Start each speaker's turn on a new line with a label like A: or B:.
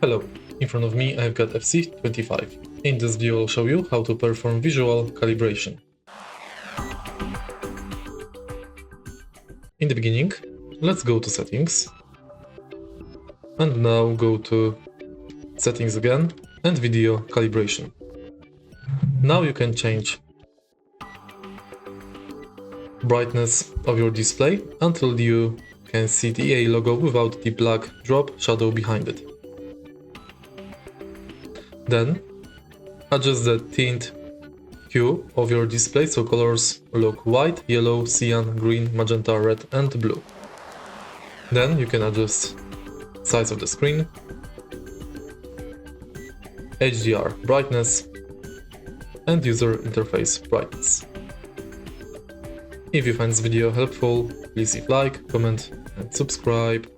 A: Hello, in front of me I've got FC25. In this video I'll show you how to perform visual calibration. In the beginning, let's go to settings. And now go to settings again and video calibration. Now you can change brightness of your display until you can see the EA logo without the black drop shadow behind it. Then adjust the tint hue of your display so colors look white, yellow, cyan, green, magenta, red and blue. Then you can adjust size of the screen, HDR brightness and user interface brightness. If you find this video helpful, please leave like, comment and subscribe.